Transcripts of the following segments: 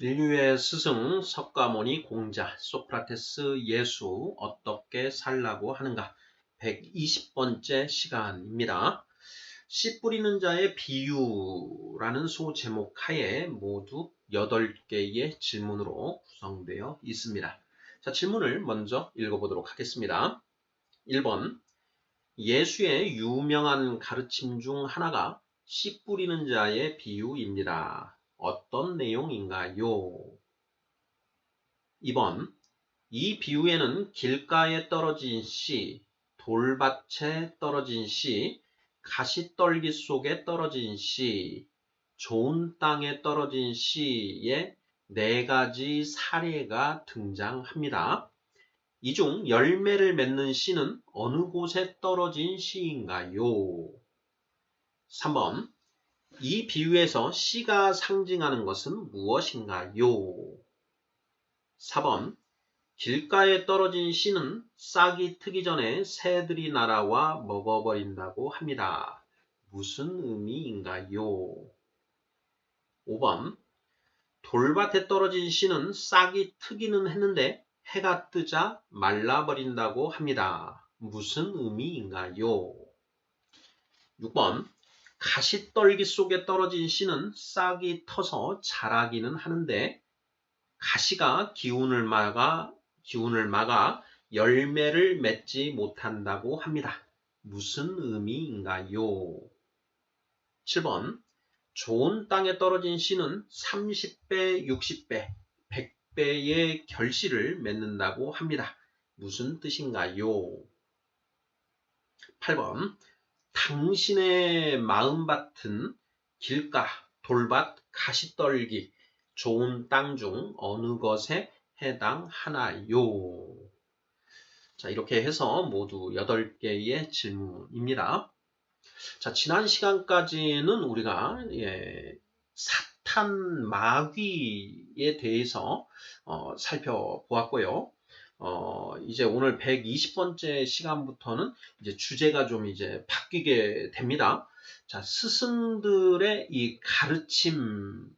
인류의 스승 석가모니 공자 소크라테스 예수 어떻게 살라고 하는가 120번째 시간입니다. 씨 뿌리는 자의 비유라는 소제목 하에 모두 8개의 질문으로 구성되어 있습니다. 자, 질문을 먼저 읽어보도록 하겠습니다. 1번 예수의 유명한 가르침 중 하나가 씨 뿌리는 자의 비유입니다. 어떤 내용인가요? 2번 이 비유에는 길가에 떨어진 씨, 돌밭에 떨어진 씨, 가시떨기 속에 떨어진 씨, 좋은 땅에 떨어진 씨의 4가지 사례가 등장합니다. 이 중 열매를 맺는 씨는 어느 곳에 떨어진 씨인가요? 3번 이 비유에서 씨가 상징하는 것은 무엇인가요? 4번 길가에 떨어진 씨는 싹이 트기 전에 새들이 날아와 먹어버린다고 합니다. 무슨 의미인가요? 5번 돌밭에 떨어진 씨는 싹이 트기는 했는데 해가 뜨자 말라버린다고 합니다. 무슨 의미인가요? 6번 가시떨기 속에 떨어진 씨는 싹이 터서 자라기는 하는데 가시가 기운을 막아 열매를 맺지 못한다고 합니다. 무슨 의미인가요? 7번 좋은 땅에 떨어진 씨는 30배, 60배, 100배의 결실을 맺는다고 합니다. 무슨 뜻인가요? 8번 당신의 마음밭은 길가, 돌밭, 가시떨기, 좋은 땅 중 어느 것에 해당하나요? 자, 이렇게 해서 모두 8개의 질문입니다. 자, 지난 시간까지는 우리가 사탄 마귀에 대해서 살펴보았고요. 이제 오늘 120번째 시간부터는 이제 주제가 좀 이제 바뀌게 됩니다. 자, 스승들의 이 가르침을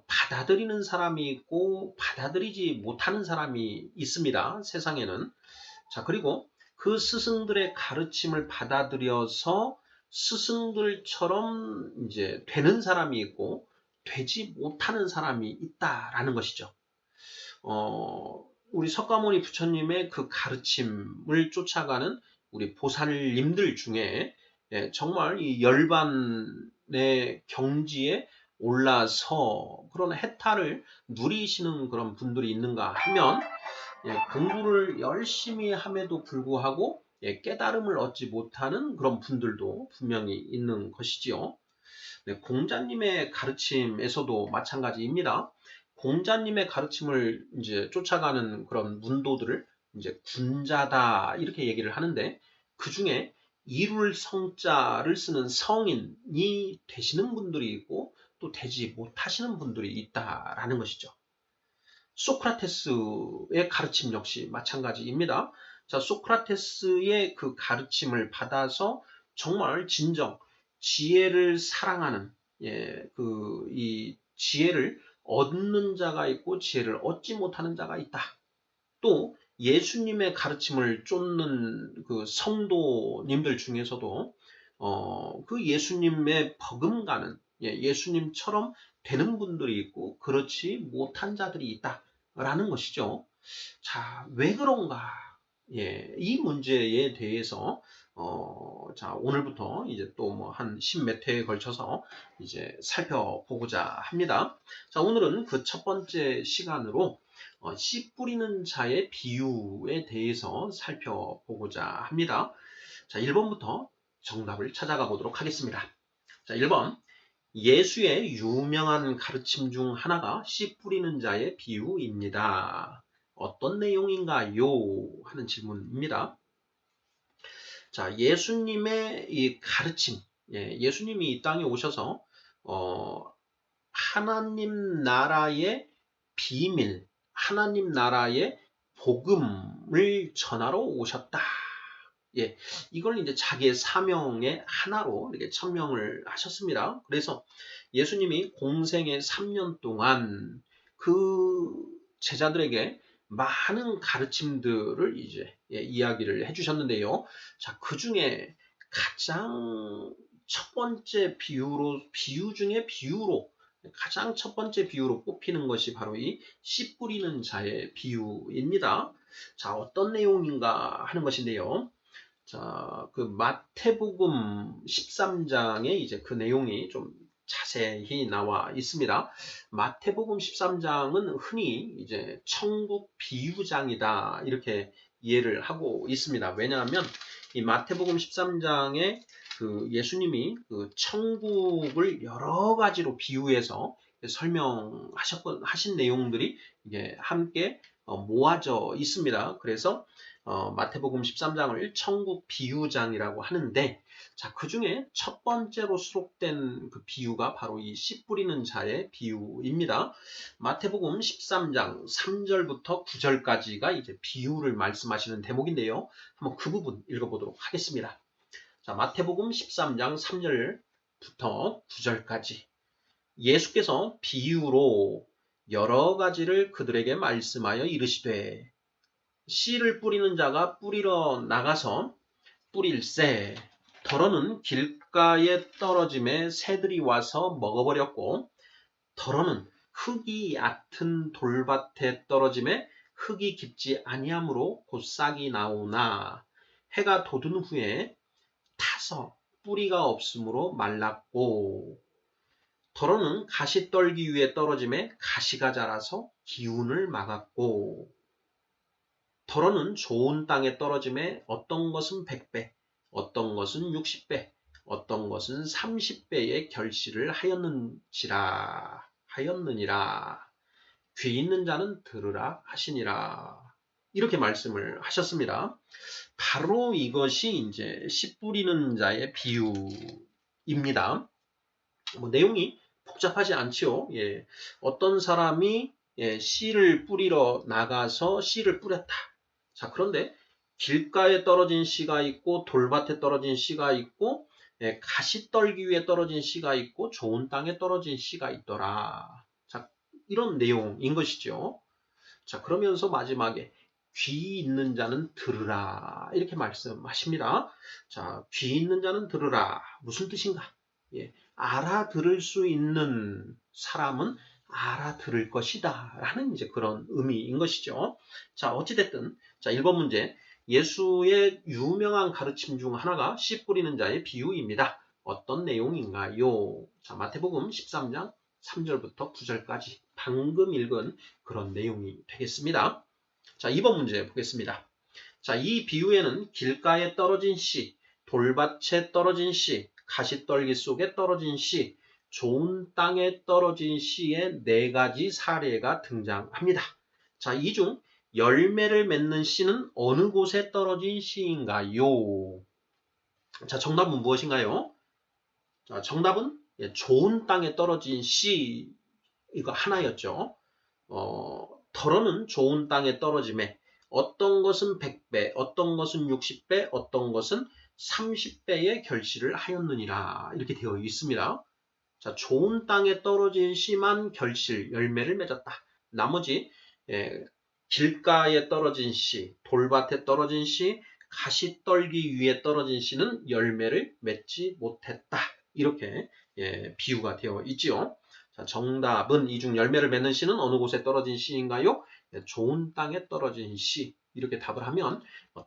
받아들이는 사람이 있고 받아들이지 못하는 사람이 있습니다. 세상에는. 자, 그리고 그 스승들의 가르침을 받아들여서 스승들처럼 이제 되는 사람이 있고 되지 못하는 사람이 있다라는 것이죠. 우리 석가모니 부처님의 그 가르침을 쫓아가는 우리 보살님들 중에 정말 이 열반의 경지에 올라서 그런 해탈을 누리시는 그런 분들이 있는가 하면 공부를 열심히 함에도 불구하고 깨달음을 얻지 못하는 그런 분들도 분명히 있는 것이지요. 공자님의 가르침에서도 마찬가지입니다. 공자님의 가르침을 이제 쫓아가는 그런 문도들을 이제 군자다 이렇게 얘기를 하는데 그 중에 이룰 성자를 쓰는 성인이 되시는 분들이 있고 또 되지 못하시는 분들이 있다라는 것이죠. 소크라테스의 가르침 역시 마찬가지입니다. 자, 소크라테스의 그 가르침을 받아서 정말 진정 지혜를 사랑하는 이 지혜를 얻는 자가 있고 지혜를 얻지 못하는 자가 있다. 또 예수님의 가르침을 쫓는 그 성도님들 중에서도 그 예수님의 버금가는 예수님처럼 되는 분들이 있고 그렇지 못한 자들이 있다라는 것이죠. 자, 왜 그런가? 이 문제에 대해서 자, 오늘부터 이제 또 뭐 한 10몇 회에 걸쳐서 이제 살펴보고자 합니다. 자, 오늘은 그 첫 번째 시간으로 씨 뿌리는 자의 비유에 대해서 살펴보고자 합니다. 자, 1번부터 정답을 찾아가 보도록 하겠습니다. 자, 1번. 예수의 유명한 가르침 중 하나가 씨 뿌리는 자의 비유입니다. 어떤 내용인가요? 하는 질문입니다. 자, 예수님의 이 가르침, 예수님이 이 땅에 오셔서 하나님 나라의 비밀, 하나님 나라의 복음을 전하러 오셨다. 예, 이걸 이제 자기의 사명의 하나로 이렇게 천명을 하셨습니다. 그래서 예수님이 공생의 3년 동안 그 제자들에게 많은 가르침들을 이제 이야기를 해주셨는데요. 자, 그 중에 가장 첫 번째 비유 중에 비유로 가장 첫 번째 비유로 꼽히는 것이 바로 이 씨 뿌리는 자의 비유입니다. 자, 어떤 내용인가 하는 것인데요. 자, 그 마태복음 13장에 이제 그 내용이 좀 자세히 나와 있습니다. 마태복음 13장은 흔히 이제 천국 비유장이다 이렇게 이해를 하고 있습니다. 왜냐하면 이 마태복음 13장에 그 예수님이 그 천국을 여러 가지로 비유해서 하신 내용들이 이게 함께 모아져 있습니다. 그래서 마태복음 13장을 천국 비유장이라고 하는데, 자, 그 중에 첫 번째로 수록된 그 비유가 바로 이 씨 뿌리는 자의 비유입니다. 마태복음 13장 3절부터 9절까지가 이제 비유를 말씀하시는 대목인데요. 한번 그 부분 읽어보도록 하겠습니다. 자, 마태복음 13장 3절부터 9절까지. 예수께서 비유로 여러 가지를 그들에게 말씀하여 이르시되, 씨를 뿌리는 자가 뿌리러 나가서 뿌릴새 더러는 길가에 떨어짐에 새들이 와서 먹어버렸고, 더러는 흙이 얕은 돌밭에 떨어짐에 흙이 깊지 아니하므로 곧 싹이 나오나 해가 돋은 후에 타서 뿌리가 없으므로 말랐고, 더러는 가시떨기 위에 떨어짐에 가시가 자라서 기운을 막았고, 더러는 좋은 땅에 떨어짐에 어떤 것은 100배, 어떤 것은 60배, 어떤 것은 30배의 결실을 하였느니라. 귀 있는 자는 들으라 하시니라. 이렇게 말씀을 하셨습니다. 바로 이것이 이제 씨 뿌리는 자의 비유입니다. 내용이 복잡하지 않지요. 예. 어떤 사람이 씨를 뿌리러 나가서 씨를 뿌렸다. 자, 그런데 길가에 떨어진 씨가 있고 돌밭에 떨어진 씨가 있고 가시떨기 위에 떨어진 씨가 있고 좋은 땅에 떨어진 씨가 있더라. 자, 이런 내용인 것이죠. 자, 그러면서 마지막에 귀 있는 자는 들으라 이렇게 말씀하십니다. 자, 귀 있는 자는 들으라. 무슨 뜻인가? 예, 알아들을 수 있는 사람은 알아들을 것이다 라는 이제 그런 의미인 것이죠. 자, 어찌됐든 자, 1번 문제. 예수의 유명한 가르침 중 하나가 씨 뿌리는 자의 비유입니다. 어떤 내용인가요? 자, 마태복음 13장 3절부터 9절까지 방금 읽은 그런 내용이 되겠습니다. 자, 2번 문제 보겠습니다. 자, 이 비유에는 길가에 떨어진 씨, 돌밭에 떨어진 씨, 가시떨기 속에 떨어진 씨, 좋은 땅에 떨어진 씨의 4가지 사례가 등장합니다. 자, 이 중 열매를 맺는 씨는 어느 곳에 떨어진 씨인가요? 자, 정답은 무엇인가요? 자, 정답은 좋은 땅에 떨어진 씨, 이거 하나였죠. 더러는 좋은 땅에 떨어짐에 어떤 것은 100배, 어떤 것은 60배, 어떤 것은 30배의 결실을 하였느니라. 이렇게 되어 있습니다. 자, 좋은 땅에 떨어진 씨만 열매를 맺었다. 나머지 길가에 떨어진 씨, 돌밭에 떨어진 씨, 가시떨기 위에 떨어진 씨는 열매를 맺지 못했다. 이렇게 비유가 되어 있지요. 자, 정답은 이 중 열매를 맺는 씨는 어느 곳에 떨어진 씨인가요? 좋은 땅에 떨어진 씨. 이렇게 답을 하면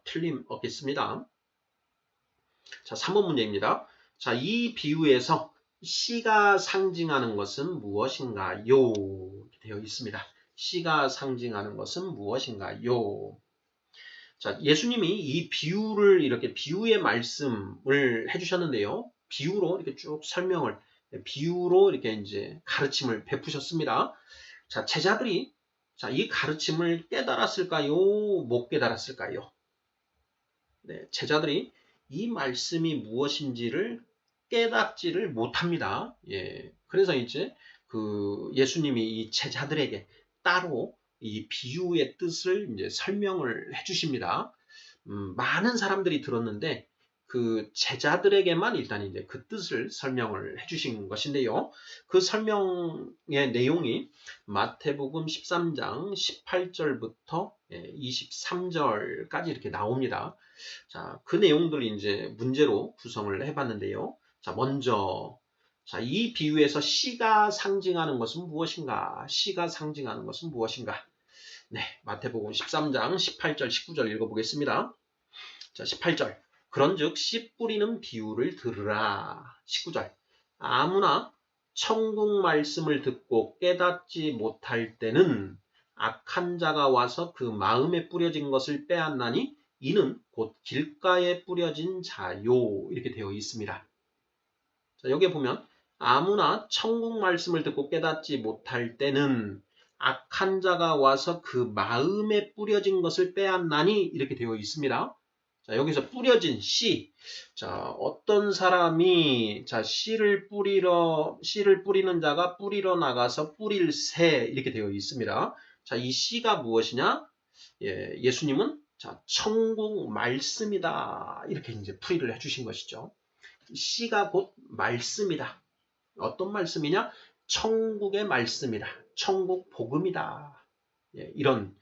틀림없겠습니다. 자, 3번 문제입니다. 자, 이 비유에서 씨가 상징하는 것은 무엇인가요? 이렇게 되어 있습니다. 씨가 상징하는 것은 무엇인가요? 자, 예수님이 이 비유를 이렇게 비유의 말씀을 해주셨는데요. 비유로 이렇게 쭉 비유로 이렇게 이제 가르침을 베푸셨습니다. 자, 제자들이 이 가르침을 깨달았을까요? 못 깨달았을까요? 네, 제자들이 이 말씀이 무엇인지를 깨닫지를 못합니다. 예, 그래서 이제 그 예수님이 이 제자들에게 따로 이 비유의 뜻을 이제 설명을 해주십니다. 많은 사람들이 들었는데 그 제자들에게만 일단 이제 그 뜻을 설명을 해주신 것인데요. 그 설명의 내용이 마태복음 13장 18절부터 23절까지 이렇게 나옵니다. 자, 그 내용들 이제 문제로 구성을 해봤는데요. 자, 먼저 자, 이 비유에서 씨가 상징하는 것은 무엇인가? 씨가 상징하는 것은 무엇인가? 네, 마태복음 13장 18절, 19절 읽어보겠습니다. 자, 18절. 그런즉 씨 뿌리는 비유를 들으라. 19절. 아무나 천국 말씀을 듣고 깨닫지 못할 때는 악한 자가 와서 그 마음에 뿌려진 것을 빼앗나니 이는 곧 길가에 뿌려진 자요. 이렇게 되어 있습니다. 자, 여기에 보면 아무나 천국 말씀을 듣고 깨닫지 못할 때는 악한 자가 와서 그 마음에 뿌려진 것을 빼앗나니 이렇게 되어 있습니다. 자, 여기서 뿌려진 씨. 자, 어떤 사람이 자, 씨를 뿌리는 자가 뿌리러 나가서 뿌릴 새 이렇게 되어 있습니다. 자, 이 씨가 무엇이냐? 예수님은 자, 천국 말씀이다. 이렇게 이제 풀이를 해 주신 것이죠. 씨가 곧 말씀이다. 어떤 말씀이냐? 천국의 말씀이다. 천국 복음이다. 이런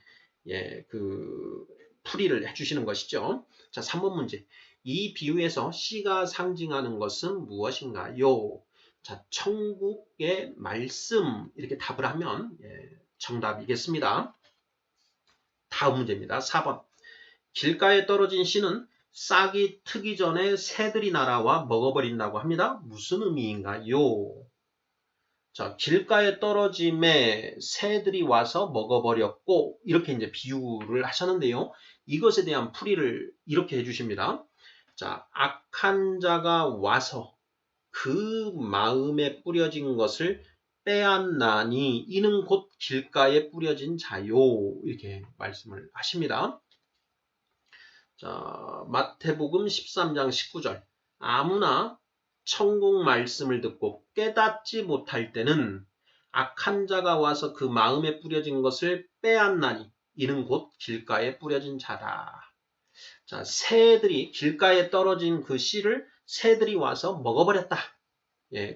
그 풀이를 해주시는 것이죠. 자, 3번 문제. 이 비유에서 씨가 상징하는 것은 무엇인가요? 자, 천국의 말씀 이렇게 답을 하면 정답이겠습니다. 다음 문제입니다. 4번. 길가에 떨어진 씨는 싹이 트기 전에 새들이 날아와 먹어버린다고 합니다. 무슨 의미인가요? 자, 길가에 떨어짐에 새들이 와서 먹어버렸고 이렇게 이제 비유를 하셨는데요. 이것에 대한 풀이를 이렇게 해주십니다. 자, 악한 자가 와서 그 마음에 뿌려진 것을 빼앗나니 이는 곧 길가에 뿌려진 자요. 이렇게 말씀을 하십니다. 자, 마태복음 13장 19절. 아무나 천국 말씀을 듣고 깨닫지 못할 때는 악한 자가 와서 그 마음에 뿌려진 것을 빼앗나니 이는 곧 길가에 뿌려진 자다. 자, 새들이 길가에 떨어진 그 씨를 새들이 와서 먹어버렸다.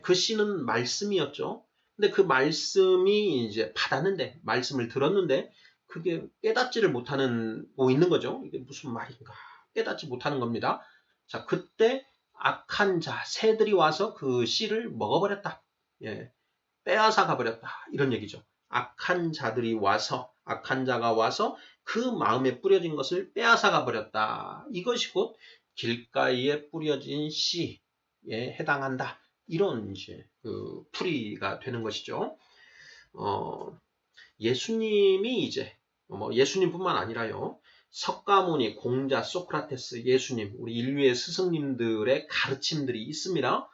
그 씨는 말씀이었죠. 근데 그 말씀이 이제 받았는데, 말씀을 들었는데, 그게 깨닫지를 못하고 있는 거죠. 이게 무슨 말인가. 깨닫지 못하는 겁니다. 자, 그때 악한 자, 새들이 와서 그 씨를 먹어버렸다. 빼앗아 가버렸다. 이런 얘기죠. 악한 자가 와서 그 마음에 뿌려진 것을 빼앗아 가버렸다. 이것이 곧 길가에 뿌려진 씨에 해당한다. 이런 이제 그 풀이가 되는 것이죠. 예수님이 이제 예수님뿐만 아니라요. 석가모니, 공자, 소크라테스, 예수님, 우리 인류의 스승님들의 가르침들이 있습니다.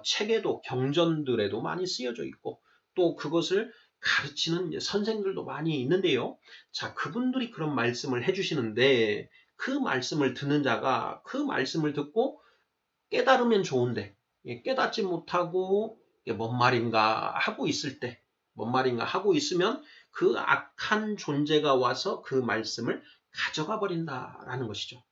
책에도 경전들에도 많이 쓰여져 있고 또 그것을 가르치는 선생들도 많이 있는데요. 자, 그분들이 그런 말씀을 해주시는데 그 말씀을 듣는 자가 그 말씀을 듣고 깨달으면 좋은데 깨닫지 못하고 뭔 말인가 하고 있을 때 뭔 말인가 하고 있으면 그 악한 존재가 와서 그 말씀을 가져가 버린다라는 것이죠.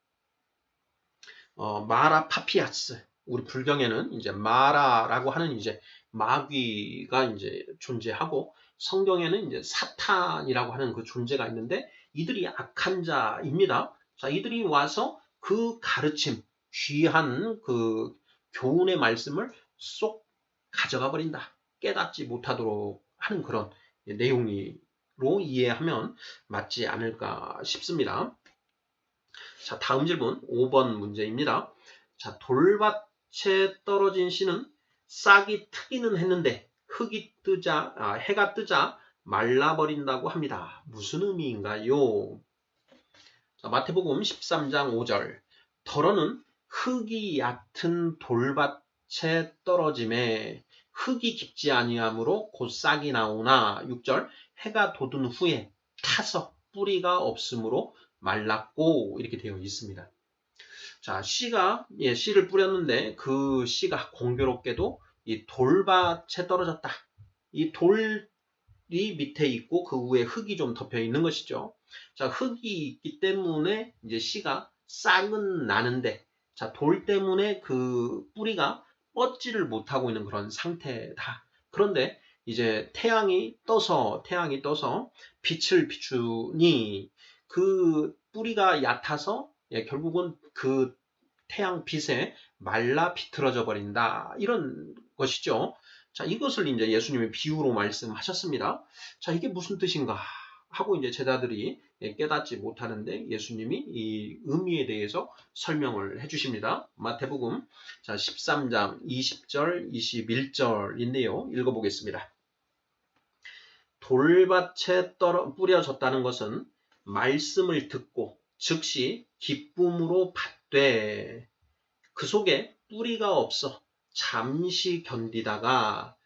마라 파피아스. 우리 불경에는 이제 마라라고 하는 이제 마귀가 이제 존재하고 성경에는 이제 사탄이라고 하는 그 존재가 있는데 이들이 악한 자입니다. 자, 이들이 와서 그 가르침, 귀한 그 교훈의 말씀을 쏙 가져가 버린다. 깨닫지 못하도록 하는 그런 내용으로 이해하면 맞지 않을까 싶습니다. 자, 다음 질문 5번 문제입니다. 자, 돌밭에 떨어진 씨는 싹이 트기는 했는데 해가 뜨자 말라버린다고 합니다. 무슨 의미인가요? 자, 마태복음 13장 5절. 더러는 흙이 얕은 돌밭에 떨어짐에 흙이 깊지 아니하므로 곧 싹이 나오나 6절. 해가 돋은 후에 타서 뿌리가 없으므로 말랐고 이렇게 되어 있습니다. 자, 씨를 뿌렸는데 그 씨가 공교롭게도 이 돌밭에 떨어졌다. 이 돌이 밑에 있고 그 위에 흙이 좀 덮여 있는 것이죠. 자, 흙이 있기 때문에 이제 씨가 싹은 나는데, 자, 돌 때문에 그 뿌리가 뻗지를 못하고 있는 그런 상태다. 그런데 이제 태양이 떠서 빛을 비추니 그 뿌리가 얕아서 결국은 그 태양 빛에 말라 비틀어져 버린다. 이런 것이죠. 자, 이것을 이제 예수님이 비유로 말씀하셨습니다. 자, 이게 무슨 뜻인가 하고 이제 제자들이 깨닫지 못하는데 예수님이 이 의미에 대해서 설명을 해 주십니다. 마태복음 자, 13장 20절, 21절인데요. 읽어보겠습니다. 돌밭에 뿌려졌다는 것은 말씀을 듣고 즉시 기쁨으로 받되 그 속에 뿌리가 없어 잠시 견디다가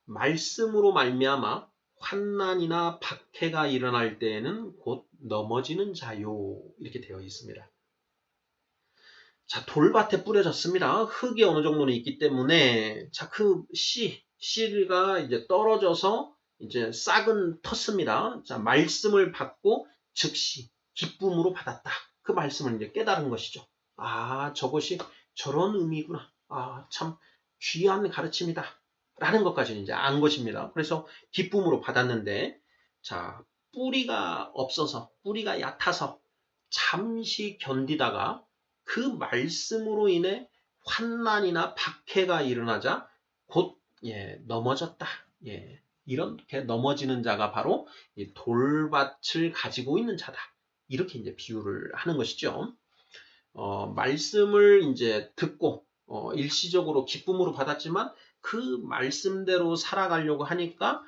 말씀으로 말미암아 환난이나 박해가 일어날 때에는 곧 넘어지는 자요. 이렇게 되어 있습니다. 자, 돌밭에 뿌려졌습니다. 흙이 어느 정도는 있기 때문에 자, 그 씨가 이제 떨어져서 이제 싹은 텄습니다. 자, 말씀을 받고 즉시 기쁨으로 받았다. 그 말씀을 이제 깨달은 것이죠. 아, 저것이 저런 의미구나. 아, 참 귀한 가르침이다. 라는 것까지 이제 안 것입니다. 그래서 기쁨으로 받았는데, 자, 뿌리가 없어서, 뿌리가 얕아서 잠시 견디다가 그 말씀으로 인해 환난이나 박해가 일어나자 곧 넘어졌다. 이렇게 넘어지는 자가 바로 이 돌밭을 가지고 있는 자다. 이렇게 이제 비유를 하는 것이죠. 말씀을 이제 듣고 일시적으로 기쁨으로 받았지만 그 말씀대로 살아가려고 하니까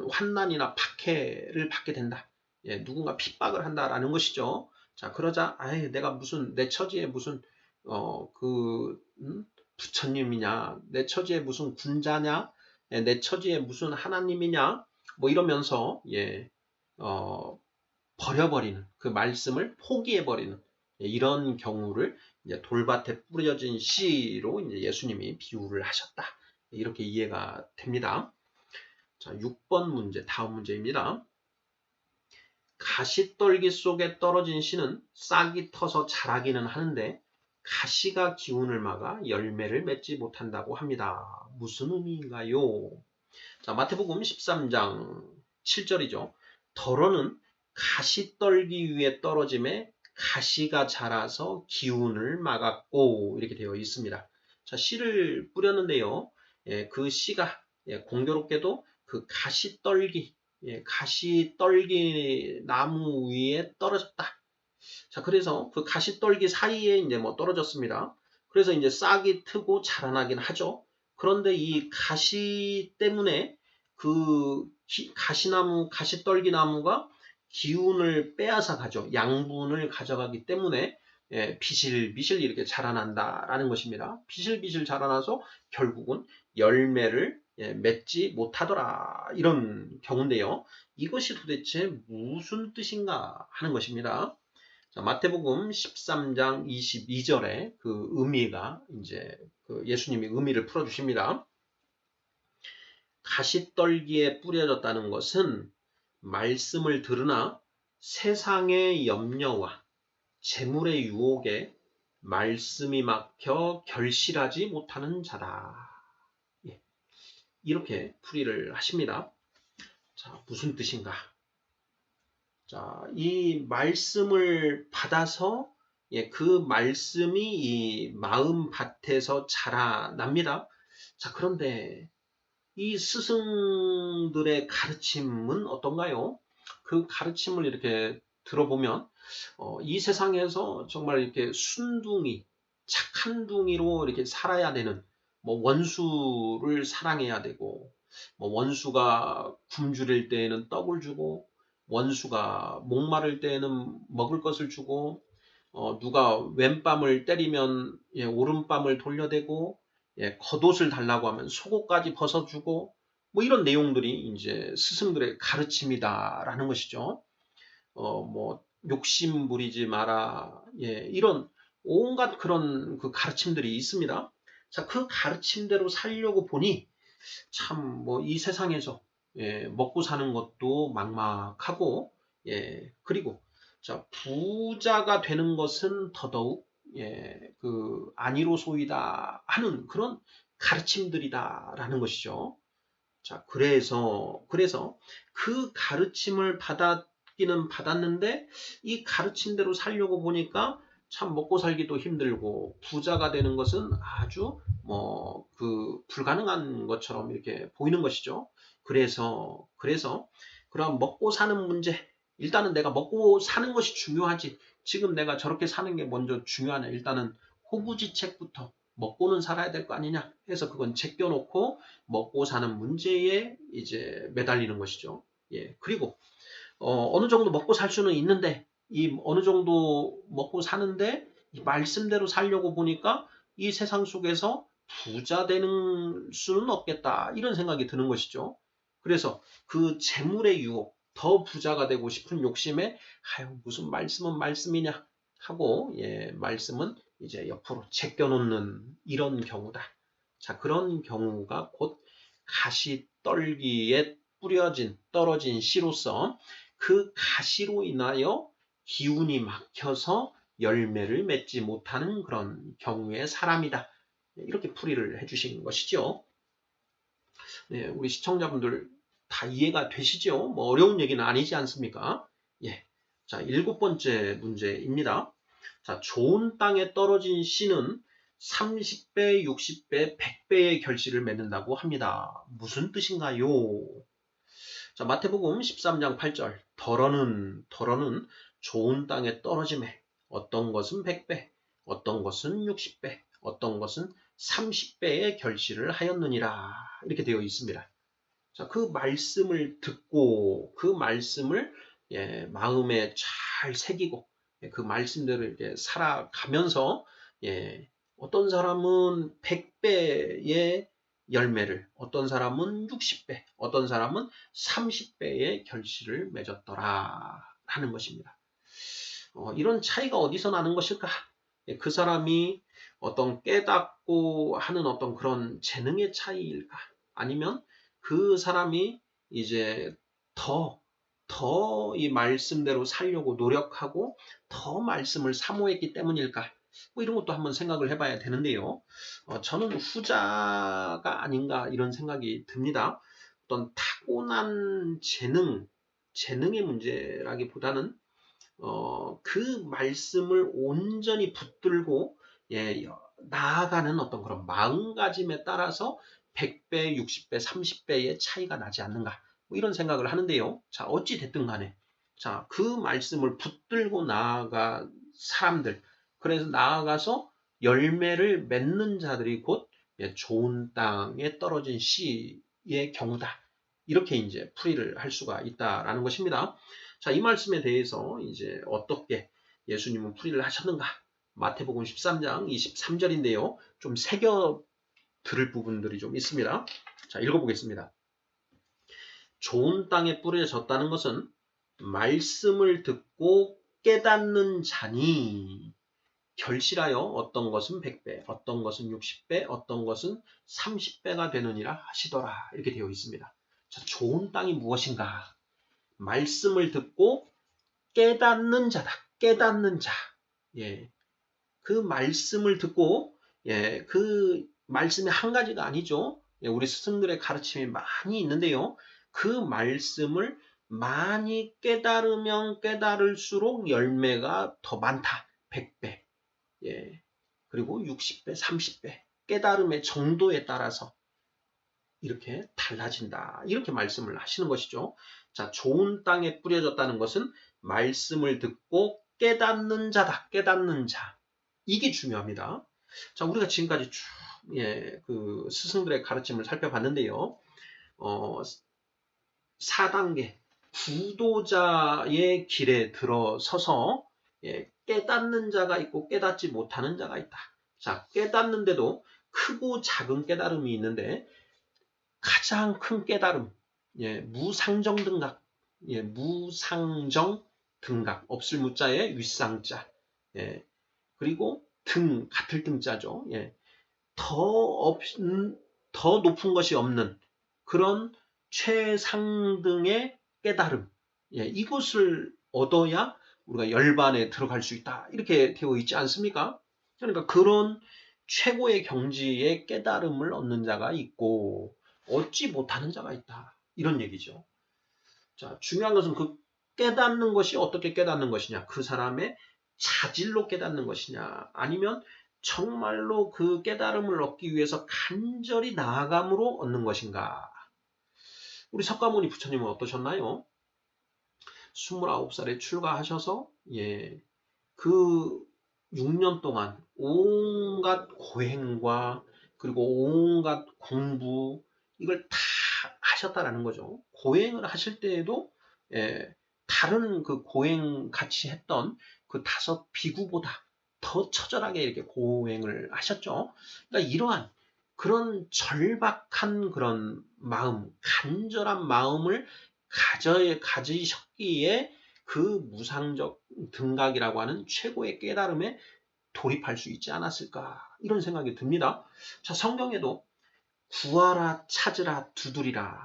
환난이나 박해를 받게 된다. 누군가 핍박을 한다라는 것이죠. 자, 그러자 내가 무슨 내 처지에 무슨 부처님이냐, 내 처지에 무슨 군자냐, 내 처지에 무슨 하나님이냐, 뭐 이러면서 버려버리는 그 말씀을 포기해버리는 이런 경우를 이제 돌밭에 뿌려진 씨로 이제 예수님이 비유를 하셨다. 이렇게 이해가 됩니다. 자, 6번 문제, 다음 문제입니다. 가시떨기 속에 떨어진 씨는 싹이 터서 자라기는 하는데 가시가 기운을 막아 열매를 맺지 못한다고 합니다. 무슨 의미인가요? 자, 마태복음 13장 7절이죠. 더러는 가시떨기 위에 떨어짐에 가시가 자라서 기운을 막았고 이렇게 되어 있습니다. 자, 씨를 뿌렸는데요. 그 씨가 공교롭게도 그 가시떨기 나무 위에 떨어졌다. 자, 그래서 그 가시떨기 사이에 이제 뭐 떨어졌습니다. 그래서 이제 싹이 트고 자라나긴 하죠. 그런데 이 가시 때문에 그 가시떨기 나무가 기운을 빼앗아 가죠. 양분을 가져가기 때문에 비실비실 이렇게 자라난다라는 것입니다. 비실비실 자라나서 결국은 열매를 맺지 못하더라. 이런 경우인데요. 이것이 도대체 무슨 뜻인가 하는 것입니다. 자, 마태복음 13장 22절에 그 의미가 이제 그 예수님이 의미를 풀어주십니다. 가시떨기에 뿌려졌다는 것은 말씀을 들으나 세상의 염려와 재물의 유혹에 말씀이 막혀 결실하지 못하는 자다. 이렇게 풀이를 하십니다. 자, 무슨 뜻인가? 자, 이 말씀을 받아서 그 말씀이 이 마음 밭에서 자라납니다. 자, 그런데 이 스승들의 가르침은 어떤가요? 그 가르침을 이렇게 들어보면 이 세상에서 정말 이렇게 착한 둥이로 이렇게 살아야 되는 뭐 원수를 사랑해야 되고 뭐 원수가 굶주릴 때에는 떡을 주고 원수가 목마를 때에는 먹을 것을 주고 누가 왼밤을 때리면 오른밤을 돌려대고 겉옷을 달라고 하면 속옷까지 벗어주고 뭐 이런 내용들이 이제 스승들의 가르침이다라는 것이죠. 뭐 욕심 부리지 마라. 이런 온갖 그런 그 가르침들이 있습니다. 자, 그 가르침대로 살려고 보니 참 뭐 이 세상에서 먹고 사는 것도 막막하고 그리고 자, 부자가 되는 것은 더더욱 안이로소이다 하는 그런 가르침들이다라는 것이죠. 자, 그래서 그 가르침을 받았기는 받았는데 이 가르침대로 살려고 보니까 참 먹고 살기도 힘들고 부자가 되는 것은 아주 불가능한 것처럼 이렇게 보이는 것이죠. 그래서 그럼 먹고 사는 문제, 일단은 내가 먹고 사는 것이 중요하지. 지금 내가 저렇게 사는 게 먼저 중요하냐. 일단은 호구지책부터 먹고는 살아야 될 거 아니냐 해서 그건 제껴놓고 먹고 사는 문제에 이제 매달리는 것이죠. 예. 그리고 어느 정도 먹고 살 수는 있는데 이 어느 정도 먹고 사는데 이 말씀대로 살려고 보니까 이 세상 속에서 부자 되는 수는 없겠다 이런 생각이 드는 것이죠. 그래서 그 재물의 유혹, 더 부자가 되고 싶은 욕심에 아유 무슨 말씀은 말씀이냐 하고 말씀은 이제 옆으로 제껴놓는 이런 경우다. 자, 그런 경우가 곧 가시떨기에 떨어진 씨로서 그 가시로 인하여 기운이 막혀서 열매를 맺지 못하는 그런 경우의 사람이다. 이렇게 풀이를 해주신 것이죠. 네, 우리 시청자분들 다 이해가 되시죠? 뭐 어려운 얘기는 아니지 않습니까? 예. 자, 7번째 문제입니다. 자, 좋은 땅에 떨어진 씨는 30배, 60배, 100배의 결실을 맺는다고 합니다. 무슨 뜻인가요? 자, 마태복음 13장 8절. 더러는 좋은 땅에 떨어짐에 어떤 것은 100배, 어떤 것은 60배, 어떤 것은 30배의 결실을 하였느니라. 이렇게 되어 있습니다. 자, 그 말씀을 듣고 그 말씀을 마음에 잘 새기고 그 말씀대로 이렇게 살아가면서 어떤 사람은 100배의 열매를, 어떤 사람은 60배, 어떤 사람은 30배의 결실을 맺었더라 하는 것입니다. 이런 차이가 어디서 나는 것일까? 그 사람이 어떤 깨닫고 하는 어떤 그런 재능의 차이일까? 아니면 그 사람이 이제 더 이 말씀대로 살려고 노력하고 더 말씀을 사모했기 때문일까? 뭐 이런 것도 한번 생각을 해봐야 되는데요. 저는 후자가 아닌가 이런 생각이 듭니다. 어떤 타고난 재능의 문제라기보다는 그 말씀을 온전히 붙들고 나아가는 어떤 그런 마음가짐에 따라서 100배, 60배, 30배의 차이가 나지 않는가 뭐 이런 생각을 하는데요. 자, 어찌 됐든 간에 자, 그 말씀을 붙들고 나아가 사람들 그래서 나아가서 열매를 맺는 자들이 곧 좋은 땅에 떨어진 씨의 경우다. 이렇게 이제 풀이를 할 수가 있다라는 것입니다. 자, 이 말씀에 대해서 이제 어떻게 예수님은 풀이를 하셨는가? 마태복음 13장 23절인데요. 좀 새겨 들을 부분들이 좀 있습니다. 자, 읽어보겠습니다. 좋은 땅에 뿌려졌다는 것은 말씀을 듣고 깨닫는 자니 결실하여 어떤 것은 100배, 어떤 것은 60배, 어떤 것은 30배가 되느니라 하시더라. 이렇게 되어 있습니다. 자, 좋은 땅이 무엇인가? 말씀을 듣고 깨닫는 자다. 깨닫는 자. 예. 그 말씀을 듣고, 그 말씀이 한 가지가 아니죠. 우리 스승들의 가르침이 많이 있는데요. 그 말씀을 많이 깨달으면 깨달을수록 열매가 더 많다. 100배. 예. 그리고 60배, 30배. 깨달음의 정도에 따라서 이렇게 달라진다. 이렇게 말씀을 하시는 것이죠. 자, 좋은 땅에 뿌려졌다는 것은 말씀을 듣고 깨닫는 자다. 깨닫는 자. 이게 중요합니다. 자, 우리가 지금까지 쭉, 그 스승들의 가르침을 살펴봤는데요. 4단계. 구도자의 길에 들어서서 깨닫는 자가 있고 깨닫지 못하는 자가 있다. 자, 깨닫는데도 크고 작은 깨달음이 있는데 가장 큰 깨달음, 무상정 등각, 무상정 등각, 없을 무자에 윗상자, 그리고 등, 같을 등자죠. 더 높은 것이 없는 그런 최상등의 깨달음, 이것을 얻어야 우리가 열반에 들어갈 수 있다. 이렇게 되어 있지 않습니까? 그러니까 그런 최고의 경지의 깨달음을 얻는 자가 있고 얻지 못하는 자가 있다. 이런 얘기죠. 자, 중요한 것은 그 깨닫는 것이 어떻게 깨닫는 것이냐. 그 사람의 자질로 깨닫는 것이냐. 아니면 정말로 그 깨달음을 얻기 위해서 간절히 나아감으로 얻는 것인가. 우리 석가모니 부처님은 어떠셨나요? 29살에 출가하셔서 그 6년 동안 온갖 고행과 그리고 온갖 공부 이걸 다 하셨다라는 거죠. 고행을 하실 때에도 다른 그 고행 같이 했던 그 5 비구보다 더 처절하게 이렇게 고행을 하셨죠. 그러니까 이러한 그런 절박한 그런 마음, 간절한 마음을 가지셨기에 그 무상적 등각이라고 하는 최고의 깨달음에 돌입할 수 있지 않았을까 이런 생각이 듭니다. 자, 성경에도 구하라 찾으라 두드리라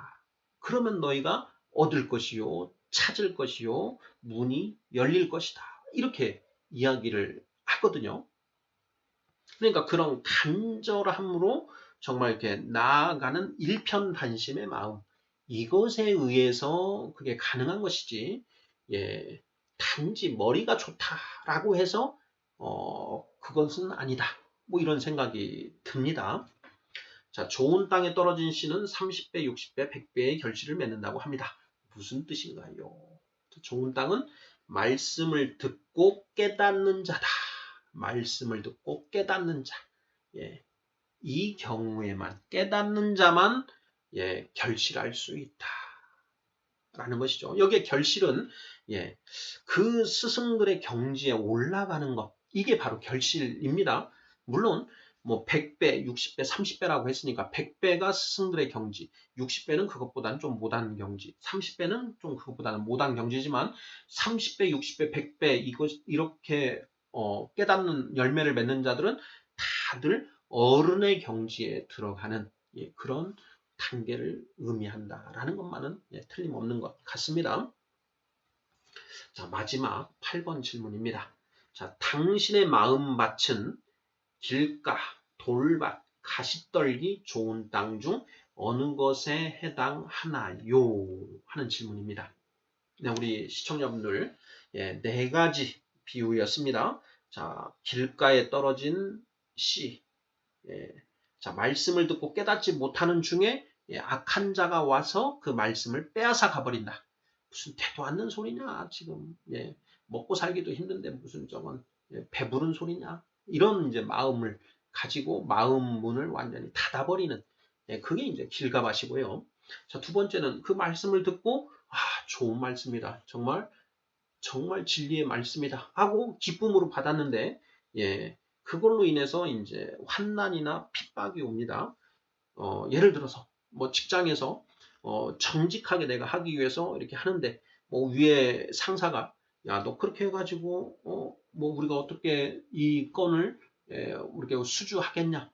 그러면 너희가 얻을 것이요 찾을 것이요 문이 열릴 것이다 이렇게 이야기를 하거든요. 그러니까 그런 간절함으로 정말 이렇게 나아가는 일편단심의 마음 이것에 의해서 그게 가능한 것이지 단지 머리가 좋다라고 해서 그것은 아니다. 뭐 이런 생각이 듭니다. 자, 좋은 땅에 떨어진 씨는 30배, 60배, 100배의 결실을 맺는다고 합니다. 무슨 뜻인가요? 좋은 땅은 말씀을 듣고 깨닫는 자다. 말씀을 듣고 깨닫는 자. 이 경우에만 깨닫는 자만 결실할 수 있다. 라는 것이죠. 여기에 결실은 그 스승들의 경지에 올라가는 것 이게 바로 결실입니다. 물론 뭐 100배, 60배, 30배라고 했으니까 100배가 스승들의 경지, 60배는 그것보다는 좀 못한 경지, 30배는 좀 그것보다는 못한 경지지만 30배, 60배, 100배 이렇게 깨닫는 열매를 맺는 자들은 다들 어른의 경지에 들어가는 그런 단계를 의미한다라는 것만은 틀림없는 것 같습니다. 자, 마지막 8번 질문입니다. 자, 당신의 마음밭은 길가, 돌밭, 가시떨기, 좋은 땅 중 어느 것에 해당하나요? 하는 질문입니다. 네, 우리 시청자분들 4가지 비유였습니다. 자, 길가에 떨어진 씨, 자, 말씀을 듣고 깨닫지 못하는 중에 악한 자가 와서 그 말씀을 빼앗아 가버린다. 무슨 대도 않는 소리냐 지금 먹고 살기도 힘든데 무슨 저건 배부른 소리냐 이런 이제 마음을 가지고 마음 문을 완전히 닫아버리는 그게 이제 길가밭이고요. 자, 2번째는 그 말씀을 듣고 좋은 말씀이다. 정말 진리의 말씀이다 하고 기쁨으로 받았는데 그걸로 인해서 이제 환난이나 핍박이 옵니다. 예를 들어서 뭐 직장에서 정직하게 내가 하기 위해서 이렇게 하는데 뭐 위에 상사가 야, 너 그렇게 해가지고 뭐 우리가 어떻게 이 건을 우리가 수주하겠냐?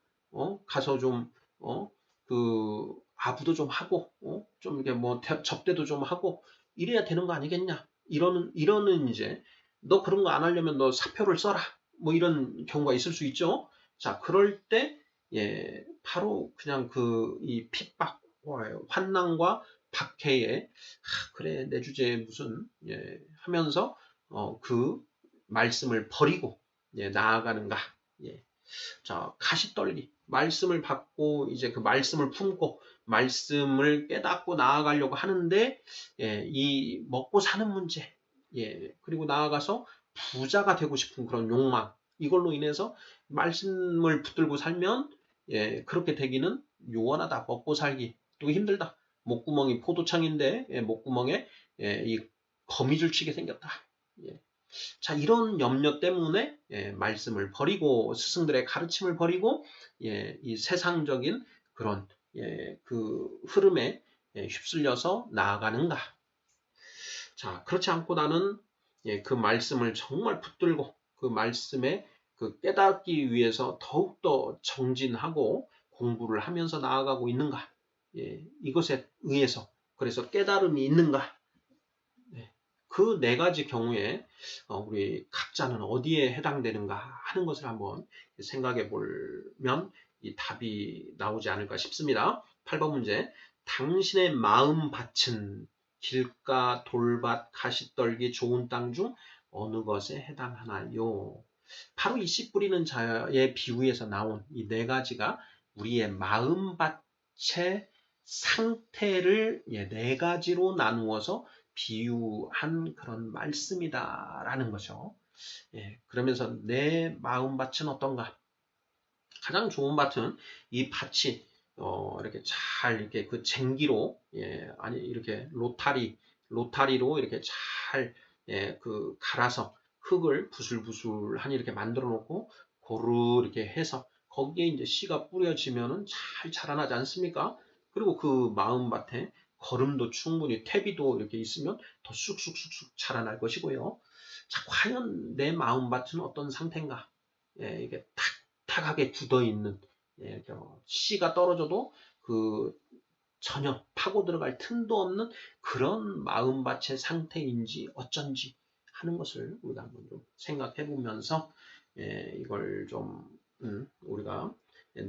가서 좀 그 아부도 좀 하고 좀 이렇게 뭐 접대도 좀 하고 이래야 되는 거 아니겠냐? 이러는 이제 너 그런 거 안 하려면 너 사표를 써라. 뭐 이런 경우가 있을 수 있죠. 자, 그럴 때 바로 그냥 이 핍박, 환난과 박해에 그래 내 주제에 무슨 하면서 그 말씀을 버리고 나아가는가. 자, 가시떨기 말씀을 받고 이제 그 말씀을 품고 말씀을 깨닫고 나아가려고 하는데 이 먹고 사는 문제 그리고 나아가서 부자가 되고 싶은 그런 욕망 이걸로 인해서 말씀을 붙들고 살면 그렇게 되기는 요원하다. 먹고 살기 또 힘들다. 목구멍이 포도창인데 목구멍에 이 거미줄 치게 생겼다. 자, 이런 염려 때문에 말씀을 버리고 스승들의 가르침을 버리고 이 세상적인 그런 그 흐름에 휩쓸려서 나아가는가. 자, 그렇지 않고 나는 그 말씀을 정말 붙들고 그 말씀에 그 깨닫기 위해서 더욱더 정진하고 공부를 하면서 나아가고 있는가. 이것에 의해서 그래서 깨달음이 있는가. 그 네 가지 경우에 우리 각자는 어디에 해당되는가 하는 것을 한번 생각해 보면 이 답이 나오지 않을까 싶습니다. 8번 문제. 당신의 마음밭은 길가, 돌밭, 가시떨기, 좋은 땅 중 어느 것에 해당하나요? 바로 이 씨 뿌리는 자의 비유에서 나온 이 네 가지가 우리의 마음밭의 상태를 네 가지로 나누어서 비유한 그런 말씀이다라는 거죠. 그러면서 내 마음밭은 어떤가? 가장 좋은 밭은 이 밭이 이렇게 잘 이렇게 그 쟁기로 아니 이렇게 로타리로 이렇게 잘 그 갈아서 흙을 부슬부슬하니 이렇게 만들어 놓고 고루 이렇게 해서 거기에 이제 씨가 뿌려지면은 잘 자라나지 않습니까? 그리고 그 마음밭에 거름도 충분히 퇴비도 이렇게 있으면 더 쑥쑥쑥쑥 자라날 것이고요. 자, 과연 내 마음밭은 어떤 상태인가? 이게 탁탁하게 굳어 있는 이렇게 씨가 떨어져도 그 전혀 파고 들어갈 틈도 없는 그런 마음밭의 상태인지 어쩐지 하는 것을 우리가 한번 좀 생각해 보면서 이걸 좀 우리가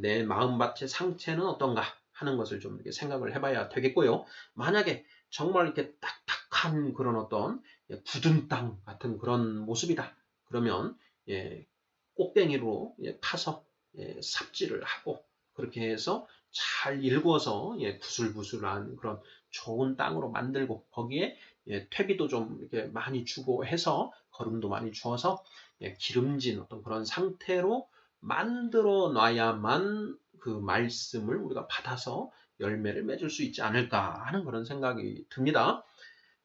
내 마음밭의 상태는 어떤가 하는 것을 좀 이렇게 생각을 해봐야 되겠고요. 만약에 정말 이렇게 딱딱한 그런 어떤 굳은 땅 같은 그런 모습이다. 그러면 꼭대기로 파서 삽질을 하고 그렇게 해서 잘 일궈서 부슬부슬한 그런 좋은 땅으로 만들고 거기에 퇴비도 좀 이렇게 많이 주고 해서 거름도 많이 주어서 기름진 어떤 그런 상태로 만들어 놔야만 그 말씀을 우리가 받아서 열매를 맺을 수 있지 않을까 하는 그런 생각이 듭니다.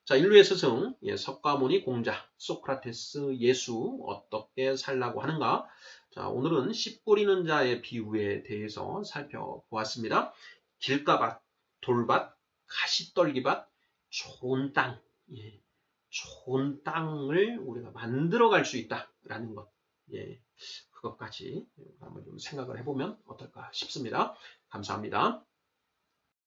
자, 인류의 스승, 석가모니 공자, 소크라테스, 예수 어떻게 살라고 하는가? 자, 오늘은 씨 뿌리는 자의 비유에 대해서 살펴보았습니다. 길가밭, 돌밭, 가시떨기밭, 좋은 땅, 좋은 땅을 우리가 만들어 갈 수 있다라는 것, 그것까지 한번 좀 생각을 해보면 어떨까 싶습니다. 감사합니다.